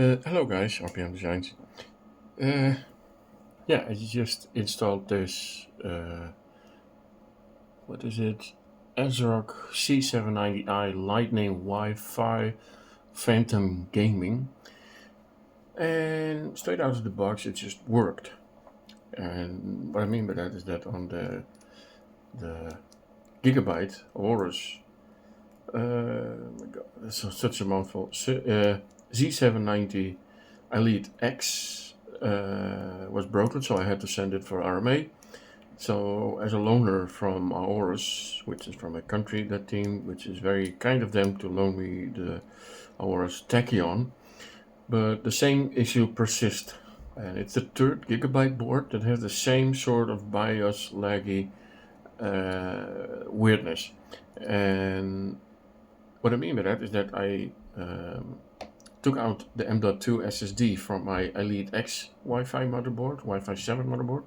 Hello guys, RPM Designs. Uh, yeah, I just installed this, what is it? ASRock z790i Lightning Wi-Fi Phantom Gaming. And straight out of the box it just worked. And what I mean by that is that on the Gigabyte Aorus, my god, that's such a mouthful, Z790 Elite X was broken, so I had to send it for RMA. So as a loaner from Aorus, which is from a country, that team, which is very kind of them to loan me the Aorus Tachyon, but the same issue persists. And it's the third Gigabyte board that has the same sort of BIOS laggy weirdness. And what I mean by that is that I took out the M.2 SSD from my Elite X Wi-Fi motherboard, Wi-Fi 7 motherboard.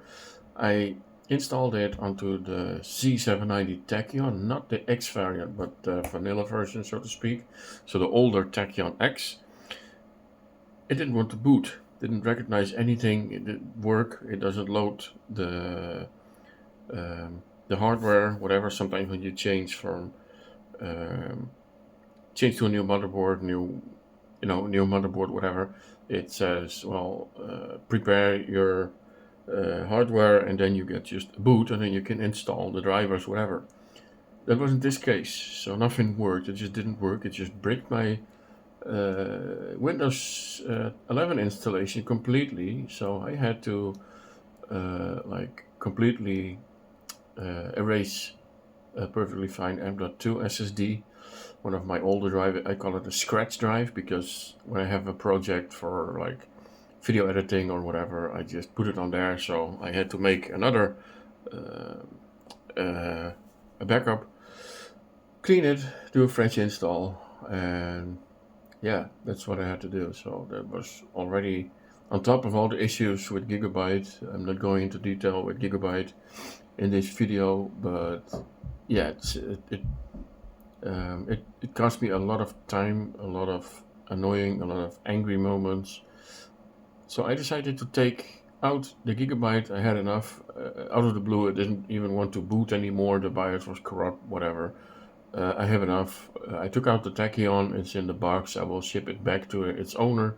I installed it onto the Z790 Tachyon, not the X variant, but the vanilla version, so to speak. So the older Tachyon X. It didn't want to boot, didn't recognize anything, it didn't work, it doesn't load the hardware, whatever. Sometimes when you change from change to a new motherboard, new motherboard, whatever, it says, well, prepare your hardware, and then you get just a boot, and then you can install the drivers, whatever. That wasn't this case, so nothing worked. It just didn't work. It just bricked my Windows 11 installation completely. So I had to completely erase a perfectly fine M.2 SSD, one of my older drive. I call it a scratch drive because when I have a project for like video editing or whatever, I just put it on there. So I had to make another a backup, clean it, do a fresh install, and yeah, that's what I had to do. So that was already on top of all the issues with Gigabyte. I'm not going into detail with Gigabyte in this video, but yeah, it cost me a lot of time, a lot of annoying, a lot of angry moments. So I decided to take out the Gigabyte. I had enough. Out of the blue, I didn't even want to boot anymore. The BIOS was corrupt, whatever. I have enough. I took out the Tachyon. It's in the box. I will ship it back to its owner,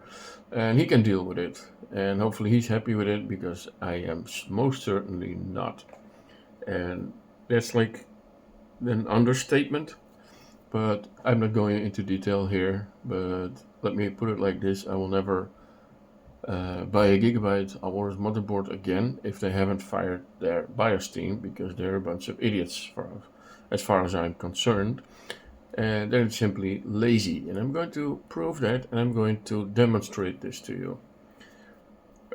and he can deal with it. And hopefully he's happy with it, because I am most certainly not. And that's like an understatement, but I'm not going into detail here. But let me put it like this: I will never buy a Gigabyte Aorus motherboard again if they haven't fired their BIOS team, because they're a bunch of idiots, as far as I'm concerned. And they're simply lazy. And I'm going to prove that, and I'm going to demonstrate this to you.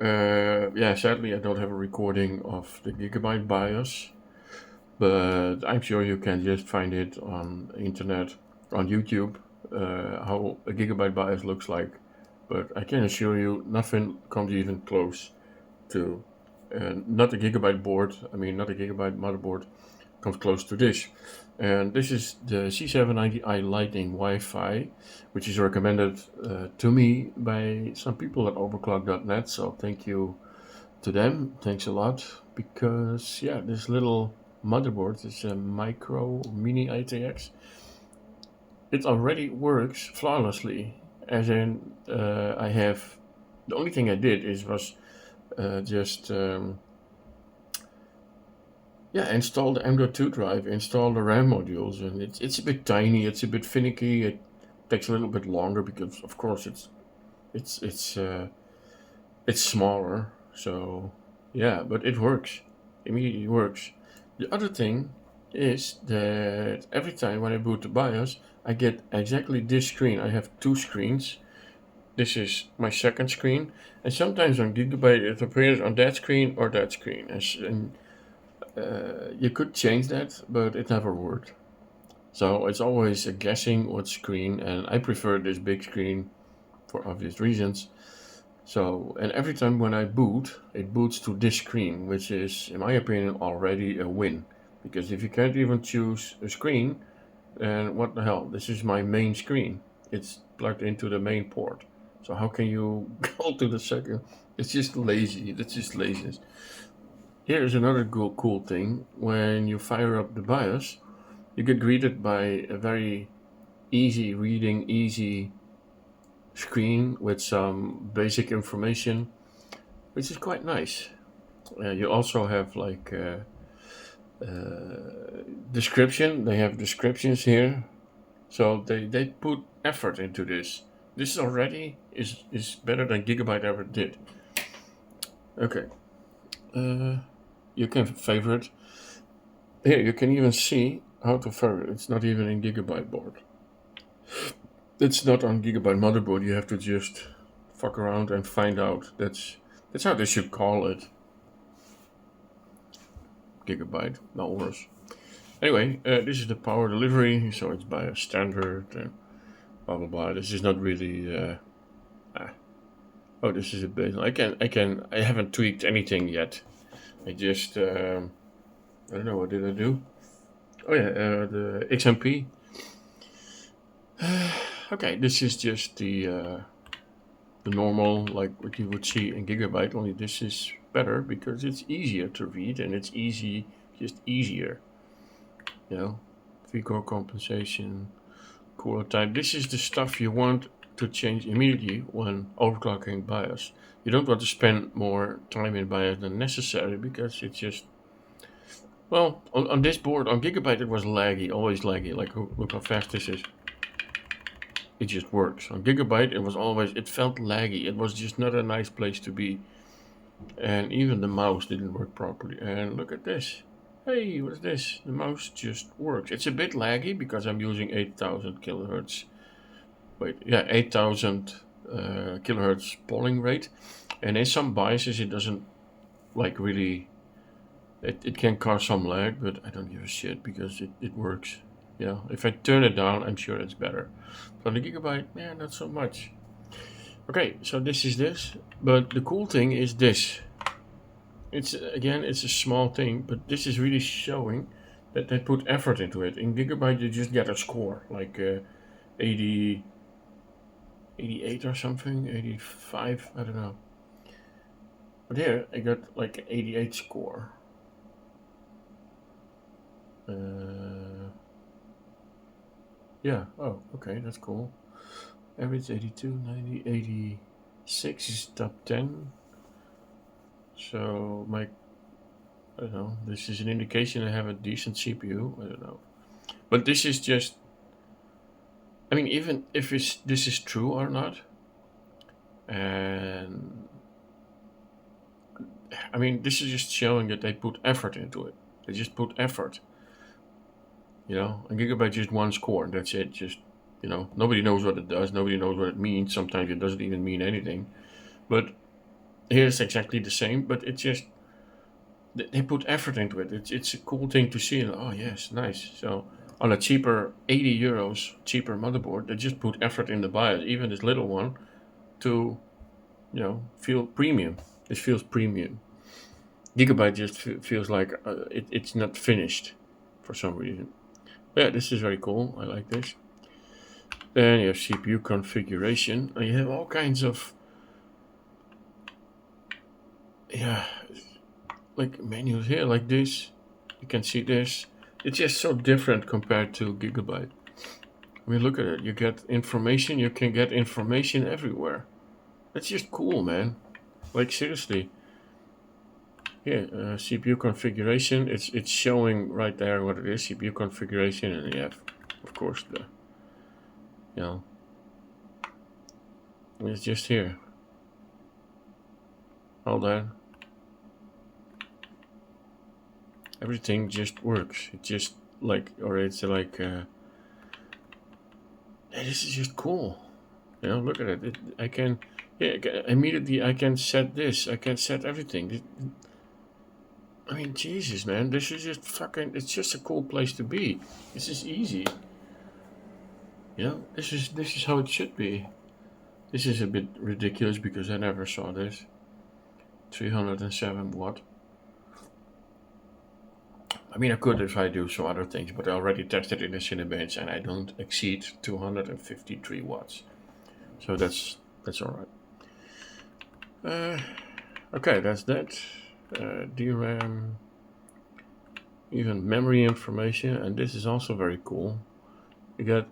Yeah, sadly I don't have a recording of the Gigabyte BIOS, but I'm sure you can just find it on the internet, on YouTube, how a Gigabyte BIOS looks like. But I can assure you, nothing comes even close to, not a Gigabyte board, not a Gigabyte motherboard, comes close to this. And this is the Z790i Lightning Wi-Fi, which is recommended to me by some people at overclock.net. So thank you to them. Thanks a lot. Because, yeah, this little motherboard is a micro mini ITX. It already works flawlessly. As in, I have, the only thing I did was just install the M.2 drive, install the RAM modules, and it's a bit tiny, it's a bit finicky, it takes a little bit longer because of course it's smaller. So yeah, but it works. Immediately works. The other thing is that every time when I boot the BIOS, I get exactly this screen. I have two screens. This is my second screen, and sometimes on Gigabyte it appears on that screen or that screen. And you could change that, but it never worked. So it's always a guessing what screen, and I prefer this big screen for obvious reasons. So, and every time when I boot, it boots to this screen, which is, in my opinion, already a win. Because if you can't even choose a screen, then what the hell? This is my main screen. It's plugged into the main port. So how can you go to the second? It's just lazy. That's just laziness. Here is another cool thing. When you fire up the BIOS, you get greeted by a very easy reading, easy screen with some basic information, which is quite nice. You also have like description. They have descriptions here, so they put effort into this. This already is better than Gigabyte ever did. Okay, you can favorite. Here you can even see how to favorite. It's not even in Gigabyte board. It's not on Gigabyte motherboard. You have to just fuck around and find out. That's how they should call it. Gigabyte, not worse. Anyway, this is the power delivery, so it's by a standard and blah blah blah. This is not really. Oh, this is a bit. I haven't tweaked anything yet. I just. I don't know, what did I do? Oh yeah, the XMP. Okay, this is just the normal, like what you would see in Gigabyte. Only this is better because it's easier to read and it's easier. You know, V-core compensation, cooler time. This is the stuff you want to change immediately when overclocking BIOS. You don't want to spend more time in BIOS than necessary because it's just, well, on this board, on Gigabyte, it was laggy, always laggy. Like, look how fast this is. It just works. On Gigabyte, it felt laggy. It was just not a nice place to be. And even the mouse didn't work properly. And look at this. Hey, what's this? The mouse just works. It's a bit laggy because I'm using 8000 kilohertz. 8000 kilohertz polling rate. And in some BIOSes, it doesn't like really. It can cause some lag, but I don't give a shit because it works. Yeah, if I turn it down, I'm sure it's better. For the Gigabyte, yeah, not so much. Okay, so this is this, but the cool thing is this. It's a small thing, but this is really showing that they put effort into it. In Gigabyte, you just get a score, like 80, 88 or something, 85, I don't know. But here, I got like an 88 score. Yeah, oh, okay, that's cool. Average 82, 90, 86 is top 10. So I don't know, this is an indication I have a decent CPU. I don't know. But this is just, I mean, even if this is true or not, and I mean, this is just showing that they put effort into it. They just put effort. You know, a Gigabyte just one score, and that's it. Just, nobody knows what it does. Nobody knows what it means. Sometimes it doesn't even mean anything. But here's exactly the same, but it's just, they put effort into it. It's a cool thing to see. Oh, yes, nice. So on a cheaper 80 euros, cheaper motherboard, they just put effort in the BIOS, even this little one, to, feel premium. This feels premium. Gigabyte just feels like it's not finished for some reason. Yeah, this is very cool. I like this. Then you have CPU configuration. And you have all kinds of, like menus here, like this. You can see this. It's just so different compared to Gigabyte. I mean, look at it. You get information. You can get information everywhere. That's just cool, man. Like, seriously. Yeah, CPU configuration. It's showing right there what it is. CPU configuration, and you have, of course, it's just here. All that. Everything just works. It just it's like. This is just cool. Look at it. I can. Yeah, immediately I can set this. I can set everything. I mean, Jesus, man, this is just fucking. It's just a cool place to be. This is easy. This is how it should be. This is a bit ridiculous because I never saw this. 307 watt. I mean, I could if I do some other things, but I already tested in the Cinebench and I don't exceed 253 watts. So that's That's all right. Okay, that's that. DRAM, even memory information, and this is also very cool. You get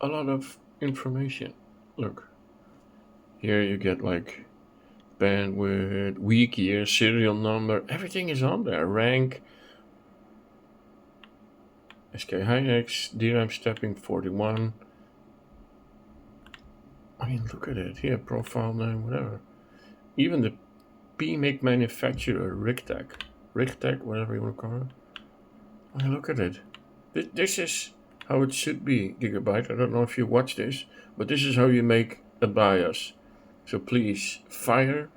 a lot of information. Look, here you get like bandwidth, week, year, serial number, everything is on there. Rank, SK Hynix, DRAM stepping 41. I mean, look at it here, profile name, whatever. Even the PMIC manufacturer, RigTech, whatever you want to call it. I mean, look at it. This is how it should be, Gigabyte. I don't know if you watch this, but this is how you make a BIOS. So please fire,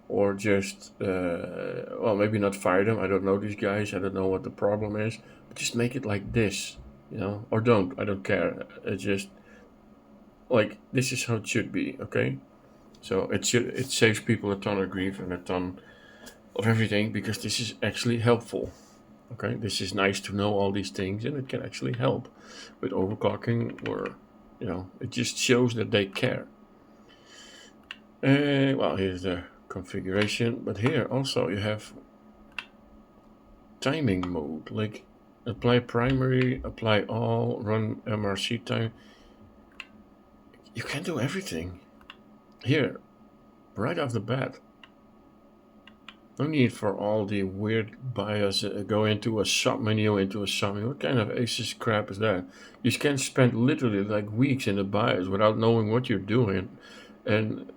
or just, well, maybe not fire them. I don't know these guys. I don't know what the problem is. But just make it like this, you know, or don't. I don't care. It's just like this is how it should be. Okay. So it saves people a ton of grief and a ton of everything, because this is actually helpful. Okay, this is nice to know all these things, and it can actually help with overclocking, or, you know, it just shows that they care. Well, here's the configuration, but here also you have timing mode, like apply primary, apply all, run MRC time. You can do everything here right off the bat. No need for all the weird BIOS, go into a submenu, into a submenu. What kind of ASUS crap is that? You can spend literally like weeks in the BIOS without knowing what you're doing, and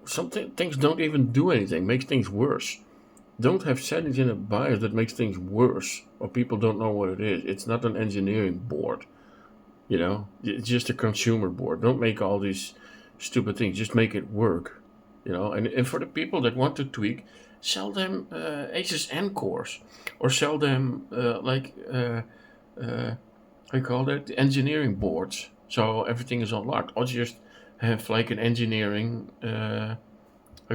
some things don't even do anything, makes things worse. Don't have settings in a BIOS that makes things worse, or people don't know what it is. It's not an engineering board, you know? It's just a consumer board. Don't make all these stupid things, just make it work, you know? And for the people that want to tweak, sell them Asus N cores, or sell them how you call that, engineering boards. So everything is unlocked. Or just have like an engineering, I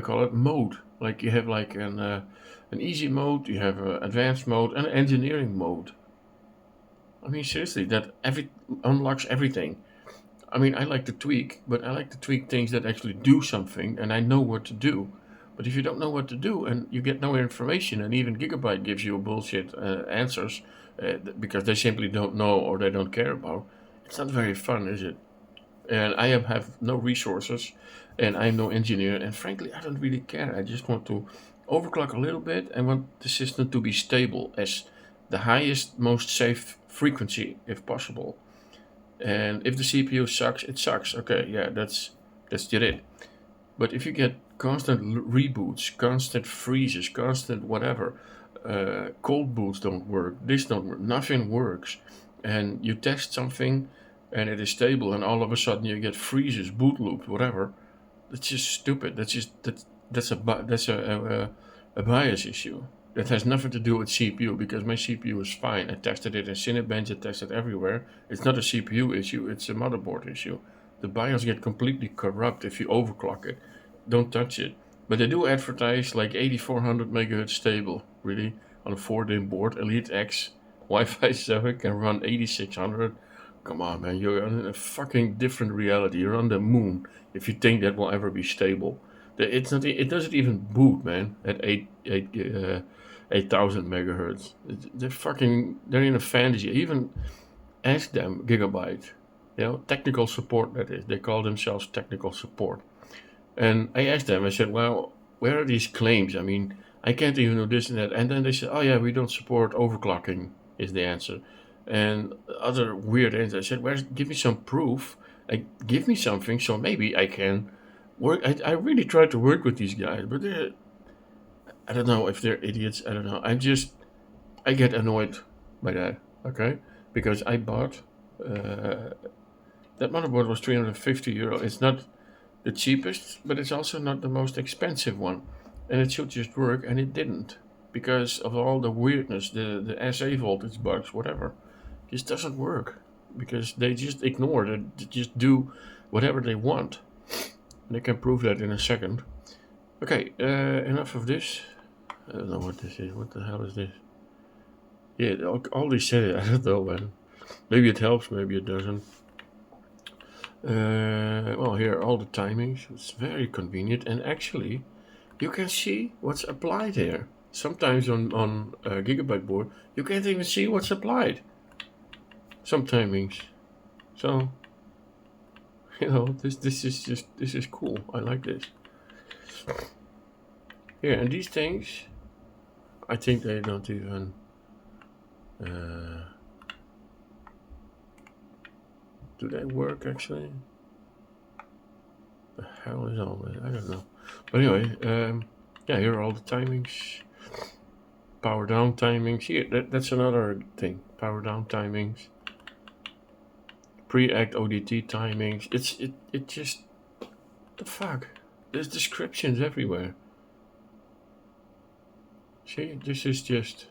call it mode. Like you have like an easy mode, you have an advanced mode, and an engineering mode. I mean, seriously, that unlocks everything. I mean, I like to tweak, but I like to tweak things that actually do something, and I know what to do. But if you don't know what to do and you get no information, and even Gigabyte gives you bullshit answers because they simply don't know or they don't care about, it's not very fun, is it? And I have no resources, and I'm no engineer, and frankly, I don't really care. I just want to overclock a little bit and want the system to be stable as the highest, most safe frequency if possible. And if the CPU sucks, it sucks. Okay, yeah, that's just it. But if you get constant reboots, constant freezes, constant whatever, cold boots don't work, this don't work, nothing works, and you test something and it is stable, and all of a sudden you get freezes, boot loops, whatever, that's just stupid. That's a bias issue. That has nothing to do with CPU, because my CPU is fine. I tested it in Cinebench, I tested everywhere. It's not a CPU issue, it's a motherboard issue. The BIOS get completely corrupt if you overclock it. Don't touch it. But they do advertise like 8400 megahertz stable, really, on a 4-DIMM board. Elite X Wi-Fi 7 can run 8600. Come on, man, you're in a fucking different reality. You're on the moon if you think that will ever be stable. It's not. It doesn't even boot, man, at 8,000 megahertz. They're in a fantasy. Even ask them, Gigabyte, you know, technical support, that is. They call themselves technical support. And I asked them, I said, well, where are these claims? I mean, I can't even do this and that. And then they said, oh yeah, we don't support overclocking, is the answer. And other weird answers. I said, well, give me some proof. Give me something so maybe I can work. I really tried to work with these guys, but I don't know if they're idiots. I don't know. I get annoyed by that, okay? Because I bought, that motherboard was 350 euro. It's not the cheapest, but it's also not the most expensive one. And it should just work, and it didn't. Because of all the weirdness, the SA voltage bugs, whatever. It just doesn't work. Because they just ignore it. They just do whatever they want. And I can prove that in a second. Okay, enough of this. I don't know what this is. What the hell is this? Yeah, all these settings, I don't know, man. Maybe it helps, maybe it doesn't. Well, here are all the timings. It's very convenient, and actually, you can see what's applied here. Sometimes on a Gigabyte board, you can't even see what's applied. Some timings. So, you know, this is cool. I like this. Here, and these things, I think they don't even. Do they work actually? The hell is all this? I don't know. But anyway, yeah, here are all the timings. Power down timings. Here, that's another thing. Power down timings. Pre-act ODT timings. It just, the fuck. There's descriptions everywhere. See, this is just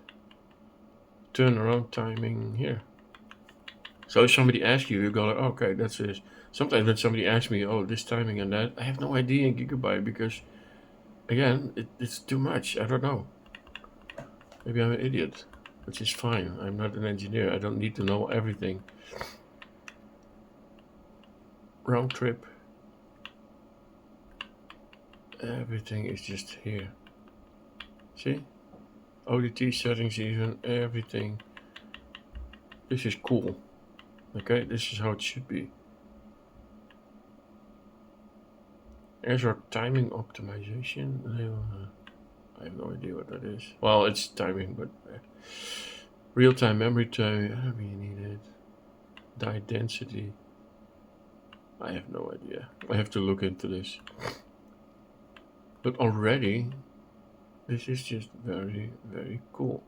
turnaround timing here. So if somebody asks you, you go like, okay, that's this. Sometimes when somebody asks me, oh, this timing and that, I have no idea in Gigabyte because, again, it's too much. I don't know. Maybe I'm an idiot, which is fine. I'm not an engineer. I don't need to know everything. Round trip. Everything is just here. See? ODT settings even, everything. This is cool. Okay, this is how it should be. ASRock timing optimization. I have no idea what that is. Well, it's timing, but real-time memory time. We need it. Die density. I have no idea. I have to look into this. But already, this is just very, very cool.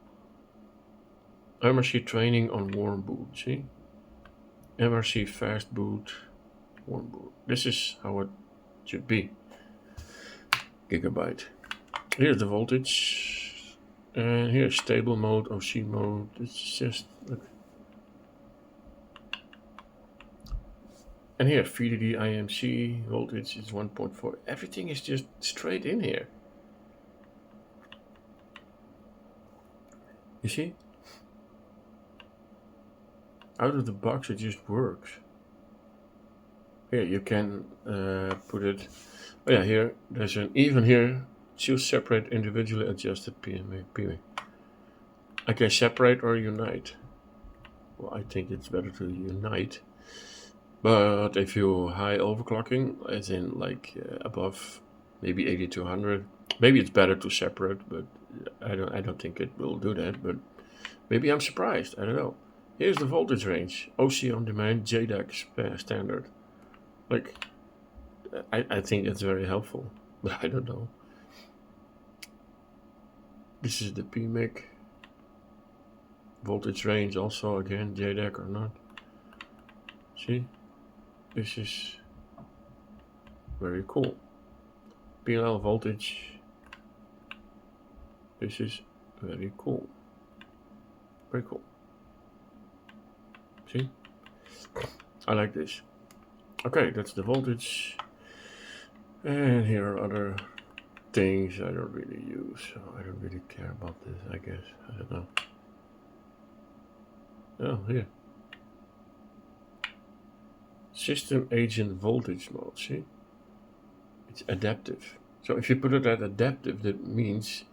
MRC training on warm boot. See? MRC fast boot, warm boot. This is how it should be. Gigabyte. Here's the voltage. And here's stable mode, OC mode. It's just, look. And here, VDD IMC, voltage is 1.4. Everything is just straight in here. You see? Out of the box, it just works. Here, you can put it. Oh yeah, here, there's an, even here, choose separate individually adjusted PMA. I can separate or unite. Well, I think it's better to unite. But if you high overclocking, as in like above maybe 8200, maybe it's better to separate, but I don't think it will do that. But maybe I'm surprised. I don't know. Here's the voltage range. OC on demand, JDAC standard. Like, I think it's very helpful, but I don't know. This is the PMIC. Voltage range also, again, JDAC or not. See? This is very cool. PLL voltage. This is very cool. Very cool. See? I like this. Okay, that's the voltage. And here are other things I don't really use, so I don't really care about this, I guess. I don't know. Oh, here. System agent voltage mode, see? It's adaptive. So if you put it at adaptive, that means,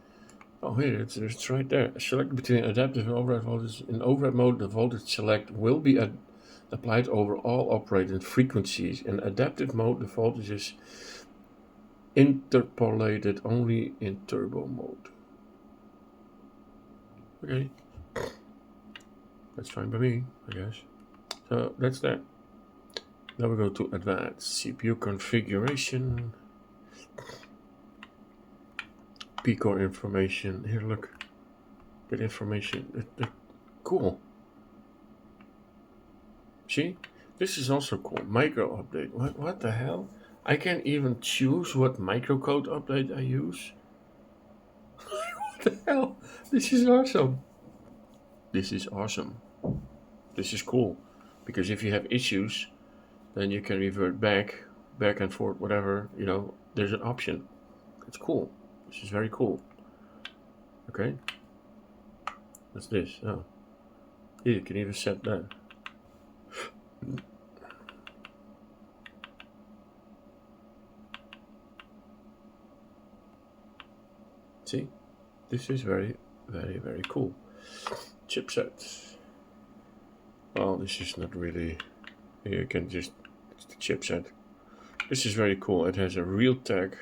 oh here, it's right there. Select between adaptive and override voltage. In override mode, the voltage select will be applied over all operating frequencies. In adaptive mode, the voltage is interpolated only in turbo mode. Okay. That's fine by me, I guess. So that's that. Now we go to advanced CPU configuration. P-core information. Here, look. Get information. Cool. See? This is also cool. Micro update. What the hell? I can even choose what microcode update I use. What the hell? This is awesome. This is awesome. This is cool. Because if you have issues, then you can revert back and forth, whatever, you know, there's an option. It's cool. This is very cool. Okay. What's this? Oh. Here, you can even set that. See, this is very, very, very cool. Chipset. Well, this is not really. You can just. It's the chipset. This is very cool. It has a Realtek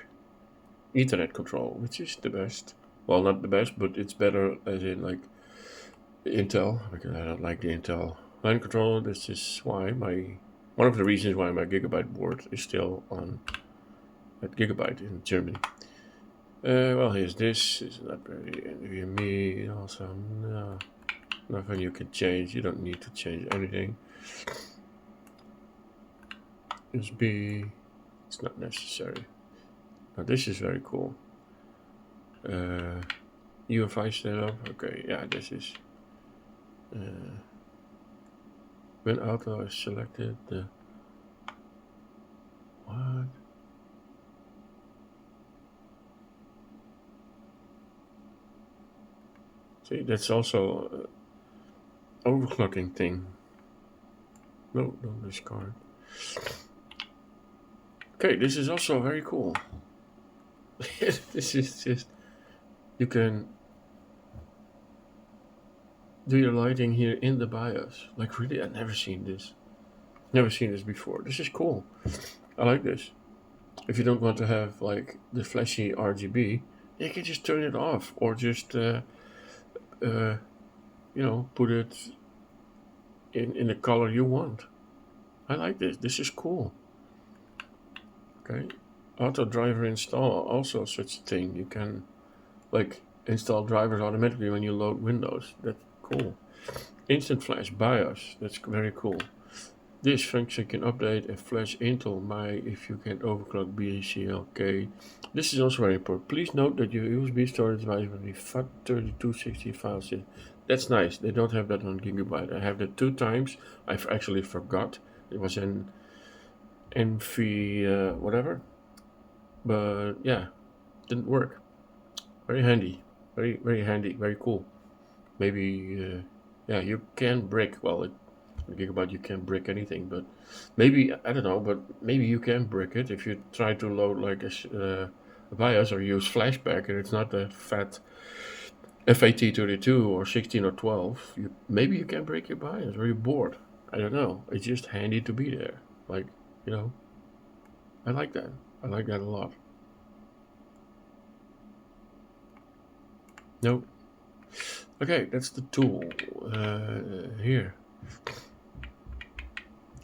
Ethernet control, which is the best. Well, not the best, but it's better as in like Intel, because I don't like the Intel line controller. This is why one of the reasons why my Gigabyte board is still on at Gigabyte in Germany. Well, here's this. It's not very NVMe. Also, no, nothing you can change. You don't need to change anything. USB, it's not necessary. Now this is very cool. UEFI setup. Okay, yeah, this is. When auto is selected, what? See, that's also overclocking thing. No, don't discard. Okay, this is also very cool. This is just, you can do your lighting here in the BIOS. Like really, I've never seen this. Never seen this before. This is cool. I like this. If you don't want to have like the flashy RGB, you can just turn it off or just, put it in the color you want. I like this. This is cool. Okay. Auto driver install, also such a thing. You can like install drivers automatically when you load Windows. That's cool. Instant flash BIOS. That's very cool. This function can update a flash Intel if you can overclock BCLK. This is also very important. Please note that your USB storage device will be FAT3260 file system. That's nice. They don't have that on Gigabyte. I have that 2 times. I've actually forgot. It was in NV whatever. But yeah, didn't work. Very handy. Very, very handy. Very cool. Maybe, you can brick. Well, Gigabyte you can't brick anything, but maybe, I don't know, but maybe you can brick it if you try to load like a BIOS or use flashback and it's not a fat FAT32 or 16 or 12. Maybe you can break your BIOS or your board. I don't know. It's just handy to be there. Like, I like that. I like that a lot. Nope. Okay, that's the tool here.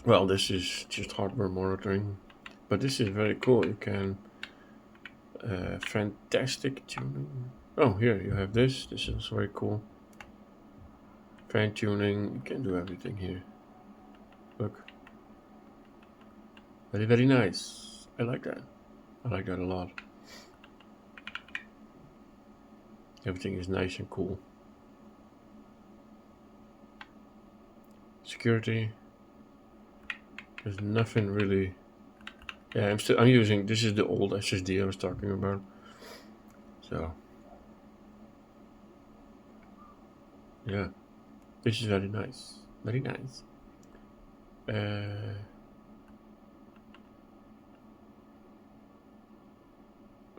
Well, this is just hardware monitoring, but this is very cool. You can fantastic tuning. Oh, here you have this. This is very cool. Fan tuning. You can do everything here. Look, very, very nice. I like that. I like that a lot. Everything is nice and cool. Security. There's nothing really. Yeah, I'm using, this is the old SSD I was talking about. So yeah, this is very nice. Very nice.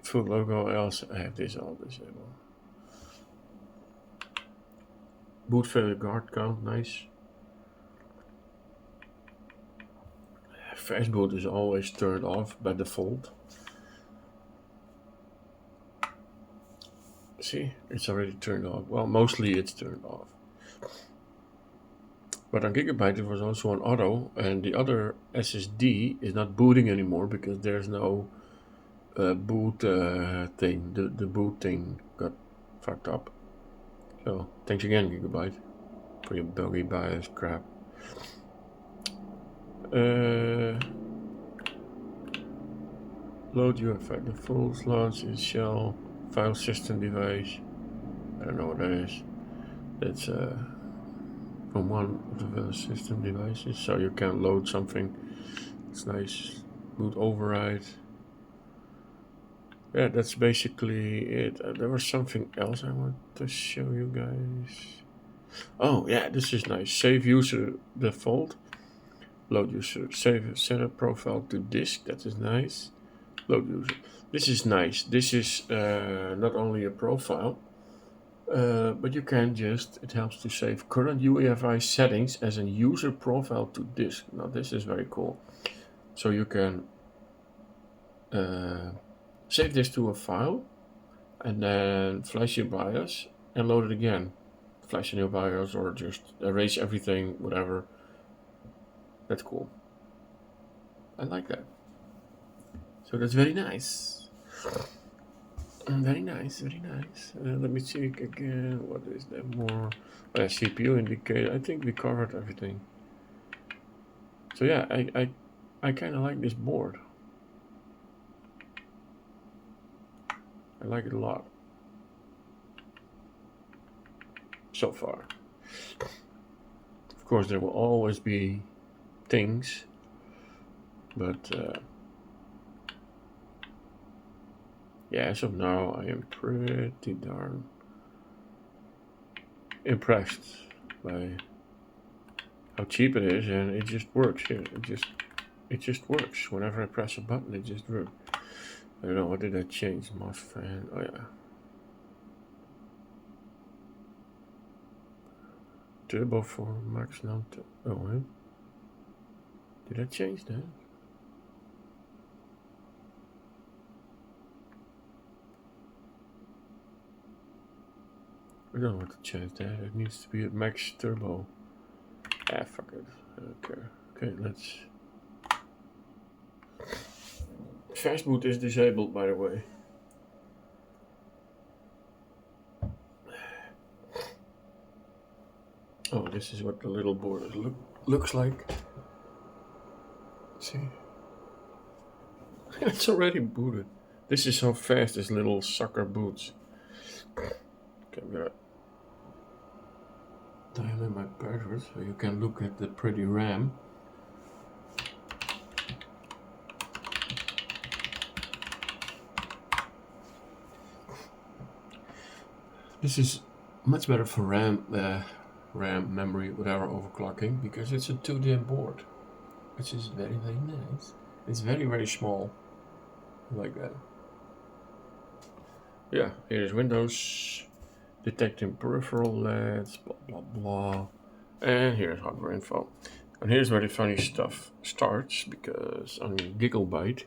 Full logo. I also have this all disabled. Boot failure guard count, nice. Fast boot is always turned off by default. See, it's already turned off. Well, mostly it's turned off. But on Gigabyte it was also on auto, and the other SSD is not booting anymore because there's no boot thing. The boot thing got fucked up. So thanks again, Gigabyte, for your buggy BIOS crap. Load UEFI. The full launch is shell file system device. I don't know what that is. That's from one of the system devices, so you can load something. It's nice. Boot override. Yeah, that's basically it. There was something else I want to show you guys. Oh yeah, this is nice. Save user default. Load user. Save setup profile to disk. That is nice. Load user. This is nice. This is not only a profile, but you can just, it helps to save current UEFI settings as a user profile to disk. Now this is very cool. So you can save this to a file and then flash your BIOS and load it again. Flash a new BIOS or just erase everything, whatever. That's cool. I like that. So that's very nice. Very nice, very nice. Let me check again. What is there more? Oh, yeah, CPU indicator. I think we covered everything. So yeah, I kind of like this board. I like it a lot. So far. Of course, there will always be things, but yeah, as of now, I am pretty darn impressed by how cheap it is, and it just works here. It just works. Whenever I press a button, it just works. I don't know, what did I change? Mouse fan. Oh yeah. Turbo for max now. Oh, hey. Did I change that? I don't want to change that. It needs to be at max turbo. Ah, fuck it. Okay. Okay, let's. Fast boot is disabled, by the way. Oh, this is what the little board looks like. Let's see. It's already booted. This is how fast this little sucker boots. Okay, I'm gonna dial in my password so you can look at the pretty RAM. This is much better for RAM, memory, whatever overclocking, because it's a 2DIMM board, which is very, very nice. It's very, very small, like that. Yeah, here's Windows, detecting peripheral LEDs, blah, blah, blah. And here's hardware info. And here's where the funny stuff starts, because on Gigabyte,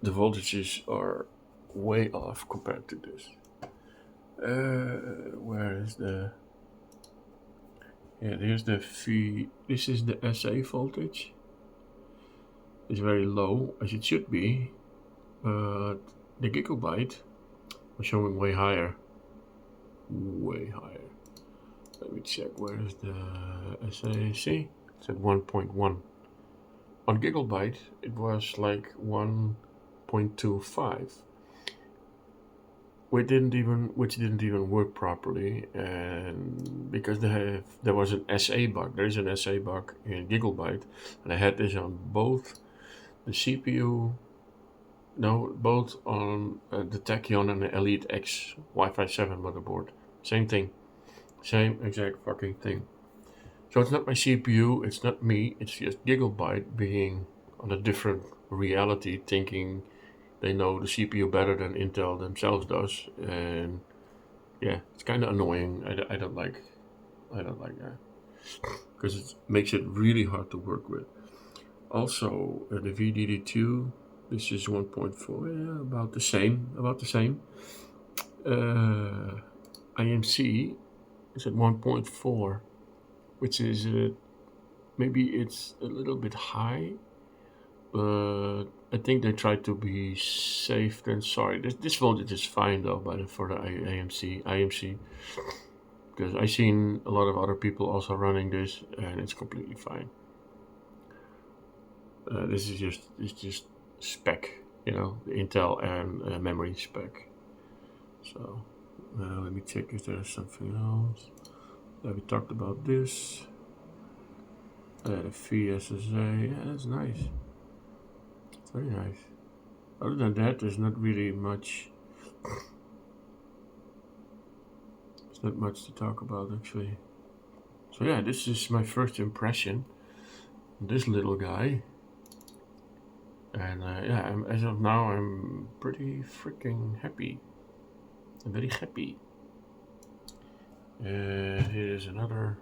the voltages are way off compared to this. Where is the... Yeah, here's the V. This is the SA voltage. It's very low, as it should be, but the Gigabyte was showing way higher. Way higher. Let me check, where is the SAC? It's at 1.1. On Gigabyte, it was like 1.25. Which didn't even work properly, and because there was an SA bug. There is an SA bug in Gigabyte, and I had this on both the CPU, both on the Tachyon and the Elite X Wi-Fi 7 motherboard. Same thing, same exact fucking thing. So it's not my CPU, it's not me, it's just Gigabyte being on a different reality, thinking they know the CPU better than Intel themselves does, and yeah, it's kind of annoying. I don't like that, because it makes it really hard to work with. Also, the VDD2, this is 1.4, yeah, about the same. IMC is at 1.4, which is maybe it's a little bit high, but I think they try to be safe than sorry. This voltage is fine though, for the IMC, because I've seen a lot of other people also running this, and it's completely fine. This is just spec, the Intel and memory spec. So let me check if there's something else. We talked about this. The VSSA, yeah, that's nice. It's very nice. Other than that, there's not really much. There's not much to talk about actually. So yeah, this is my first impression. This little guy. And yeah, as of now, I'm pretty freaking happy. I'm very happy. Here's another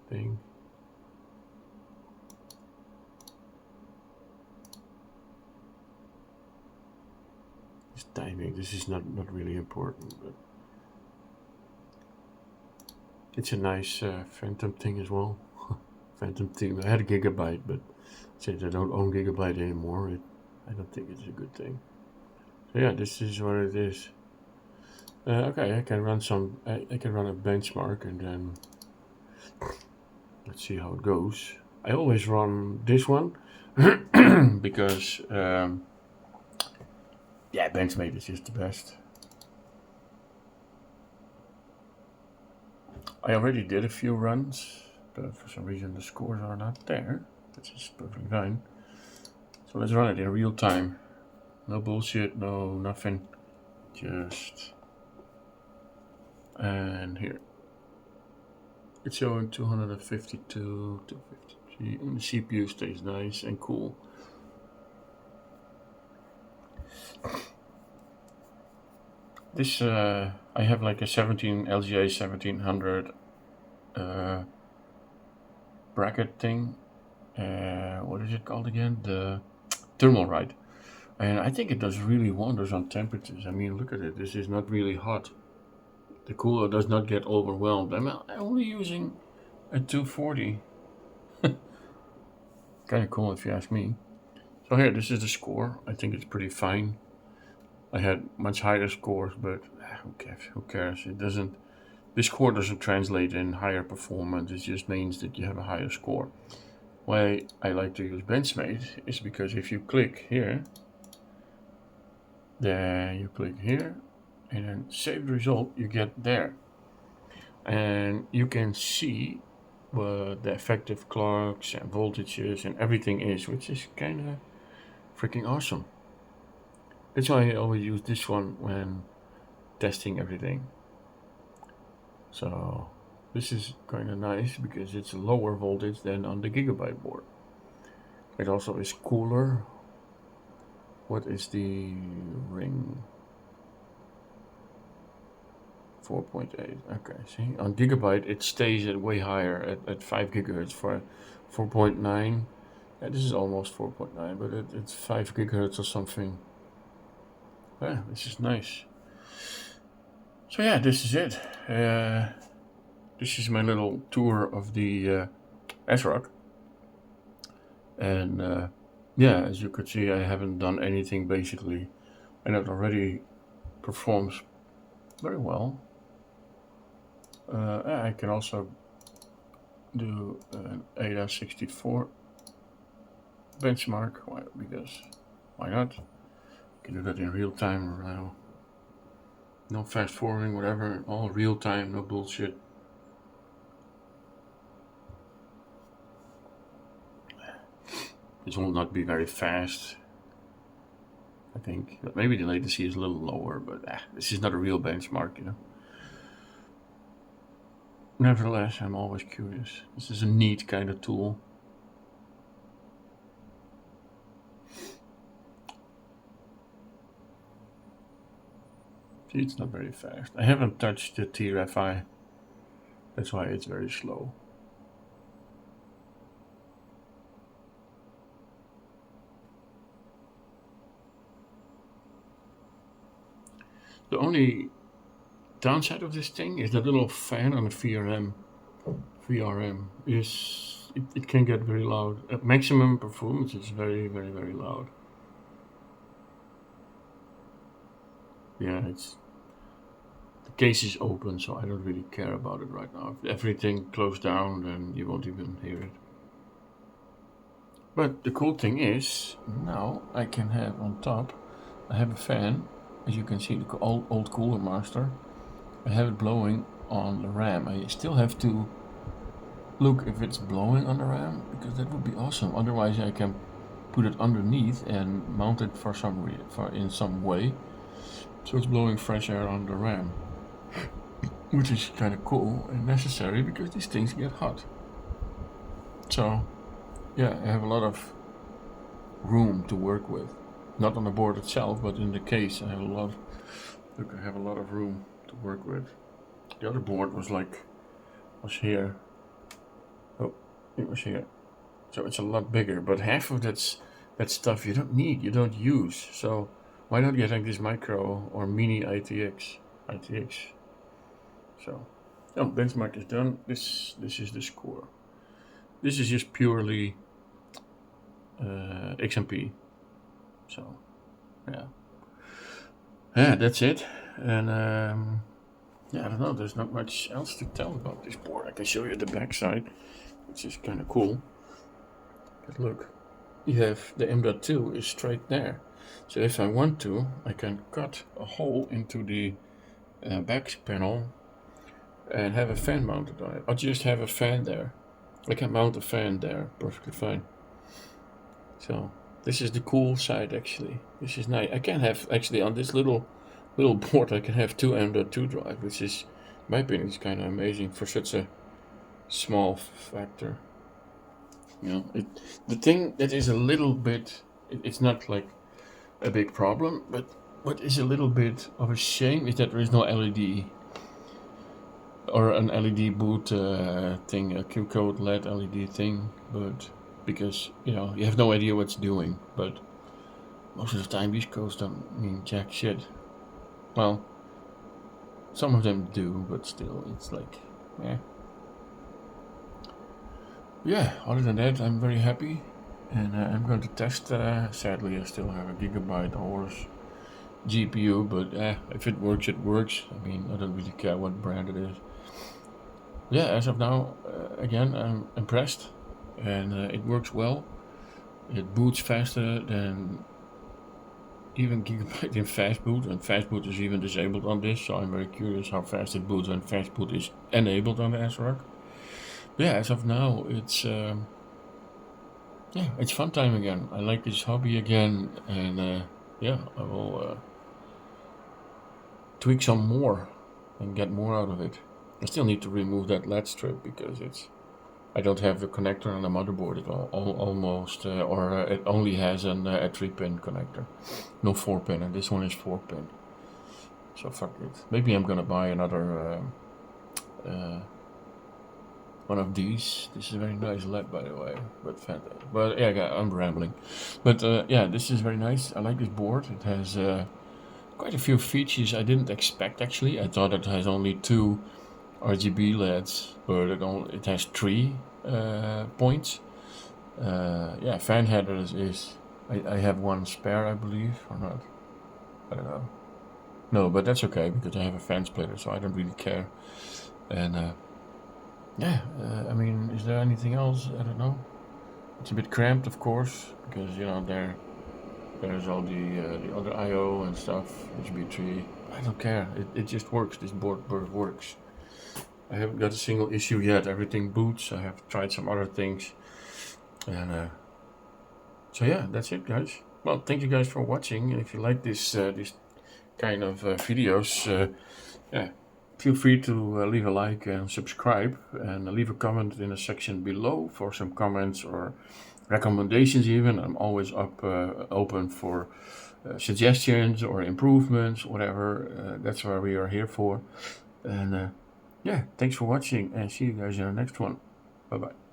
thing. This timing, this is not really important, but it's a nice Phantom thing as well. Phantom thing. I had a Gigabyte, but since I don't own Gigabyte anymore, I don't think it's a good thing. So yeah, this is what it is. Okay, I can run I can run a benchmark and then let's see how it goes. I always run this one because yeah, Benchmade is just the best. I already did a few runs, but for some reason the scores are not there, which is perfectly fine. So let's run it in real time. No bullshit, no nothing. Just and here. It's showing 252, 253, and the CPU stays nice and cool. This I have like a LGA 1700 bracket thing. What is it called again? The thermal ride. And I think it does really wonders on temperatures. I mean, look at it. This is not really hot. The cooler does not get overwhelmed. I'm only using a 240. Kind of cool if you ask me. So here, this is the score. I think it's pretty fine. I had much higher scores, but who cares? Who cares? It doesn't. This score doesn't translate in higher performance. It just means that you have a higher score. Why I like to use Benchmade is because if you click here, then you click here, and then save the result, you get there, and you can see what the effective clocks and voltages and everything is, which is kind of freaking awesome. That's why I always use this one when testing everything. So this is kind of nice because it's a lower voltage than on the Gigabyte board. It also is cooler. What is the ring? 4.8. Okay, see, on Gigabyte it stays at way higher at 5 gigahertz for 4.9. Yeah, this is almost 4.9, but it's 5 gigahertz or something. Yeah, this is nice. So yeah, this is it. This is my little tour of the ASRock. And yeah, as you could see, I haven't done anything basically, and it already performs very well. I can also do an ADA64 benchmark, because why not? I can do that in real time now. No fast forwarding, whatever, all real time, no bullshit. This will not be very fast, I think. Maybe the latency is a little lower, but this is not a real benchmark, you know. Nevertheless, I'm always curious. This is a neat kind of tool. See, it's not very fast. I haven't touched the TRFI. That's why it's very slow. The only downside of this thing is the little fan on the VRM is it can get very loud. At maximum performance, it's very, very, very loud. Yeah, the case is open, so I don't really care about it right now. If everything closed down, then you won't even hear it. But the cool thing is, now I can have on top, I have a fan, as you can see, the old Cooler Master. I have it blowing on the RAM. I still have to look if it's blowing on the RAM, because that would be awesome. Otherwise I can put it underneath and mount it in some way, so it's blowing fresh air on the RAM, which is kind of cool and necessary because these things get hot. So yeah, I have a lot of room to work with. Not on the board itself, but in the case. I have a lot. Look, I have a lot of room to work with. The other board was here. Oh, it was here. So it's a lot bigger, but half of that stuff you don't need, you don't use. So why not get like this micro or mini ITX? So, benchmark is done. This is the score. This is just purely XMP. So, yeah, that's it. And yeah, I don't know. There's not much else to tell about this board. I can show you the backside, which is kind of cool. But look, you have the M.2 is straight there. So if I want to, I can cut a hole into the back panel and have a fan mounted on it. I'll just have a fan there. I can mount a fan there perfectly fine. So this is the cool side actually. This is nice. I can have actually on this little board I can have two M.2 drive, which is, in my opinion, is kind of amazing for such a small factor. You know, the thing that is a little bit, it's not like a big problem, but what is a little bit of a shame is that there is no LED or an LED boot thing, a Q-code LED LED thing, but because you know you have no idea what's doing. But most of the time these codes don't mean jack shit. Well, some of them do, but still, it's like, yeah. Other than that, I'm very happy, and I'm going to test. Sadly, I still have a gigabyte horse GPU, but if it works, it works. I mean, I don't really care what brand it is. Yeah, as of now, again, I'm impressed, and it works well. It boots faster than even Gigabyte in fast boot, and fast boot is even disabled on this, so I'm very curious how fast it boots when fast boot is enabled on the ASRock. Yeah, as of now, it's it's fun time again. I like this hobby again, and yeah, I will tweak some more and get more out of it. I still need to remove that LED strip because I don't have the connector on the motherboard at all, almost, or it only has a 3-pin connector, no 4-pin, and this one is 4-pin. So fuck it. Maybe I'm gonna buy another one of these. This is a very nice LED, by the way, but fantastic. But yeah, I'm rambling. But yeah, this is very nice. I like this board. It has quite a few features I didn't expect actually. I thought it has only 2 RGB LEDs, but it has 3 points. Yeah, fan headers is I have one spare, I believe, or not. I don't know. No, but that's okay because I have a fan splitter, so I don't really care. And yeah, I mean, is there anything else? I don't know. It's a bit cramped, of course, because you know there's all the other I/O and stuff. USB 3. I don't care. It just works. This board works. I haven't got a single issue yet. Everything boots. I have tried some other things, and so yeah, that's it, guys. Well, thank you guys for watching. And if you like this kind of videos, yeah, feel free to leave a like and subscribe, and leave a comment in the section below for some comments or recommendations. Even I'm always open for suggestions or improvements, whatever. That's what we are here for. And yeah, thanks for watching, and see you guys in the next one. Bye bye.